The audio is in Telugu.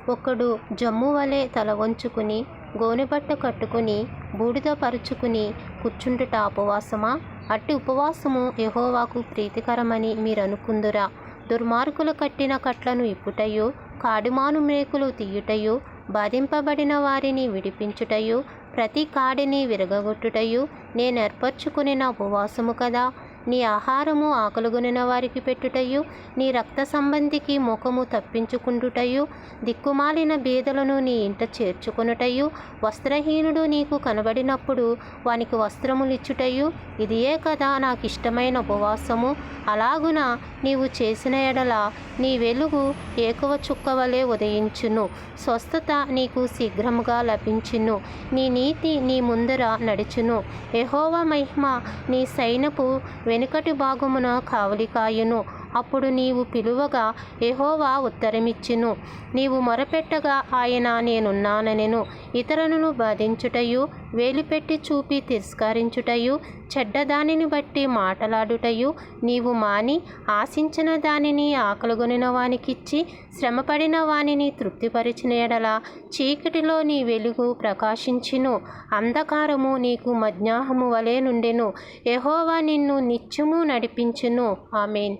ఒకడు జమ్ము వలె తల వంచుకుని గోనెబట్ట కట్టుకుని బూడిద పరుచుకుని కూర్చుండుట ఉపవాసమా? అట్టి ఉపవాసము యెహోవాకు ప్రీతికరమని మీరనుకుందురా? దుర్మార్గులు కట్టిన కట్లను ఇప్పుటయు, కాడిమాను మేకులు తీయుటయు, బాధింపబడిన వారిని విడిపించుటయు, ప్రతి కాడిని విరగగొట్టుటయు నేనేర్పరచుకునిన ఉపవాసము కదా. నీ ఆహారము ఆకలిగొనిన వారికి పెట్టుటయు, నీ రక్త సంబంధికి ముఖము తప్పించుకుంటుటయు, దిక్కుమాలిన బీదలను నీ ఇంట చేర్చుకొనుటయు, వస్త్రహీనుడు నీకు కనబడినప్పుడు వానికి వస్త్రములిచ్చుటయు, ఇదియే కదా నాకిష్టమైన ఉపవాసము. అలాగున నీవు చేసిన ఎడల నీ వెలుగు ఏకువ చుక్కవలే ఉదయించును, స్వస్థత నీకు శీఘ్రముగా లభించును, నీ నీతి నీ ముందర నడుచును. యెహోవా మహిమ నీ సైన్యపు వెనుకటి భాగమున కావలి కాయును. అప్పుడు నీవు పిలువగా యెహోవా ఉత్తరమిచ్చును. నీవు మొరపెట్టగా ఆయన నేనున్నానెను. ఇతరులను బాధించుటయు, వేలుపెట్టి చూపి తిరస్కరించుటయు, చెడ్డదానిని బట్టి మాటలాడుటయు నీవు మాని, ఆశించిన దానిని ఆకలిగొనిన వానికిచ్చి, శ్రమపడిన వానిని తృప్తిపరిచిన ఎడల చీకటిలో నీ వెలుగు ప్రకాశించును, అంధకారము నీకు మధ్యాహ్నము వలె నుండెను. యెహోవా నిన్ను నిత్యము నడిపించును. ఆమేన్.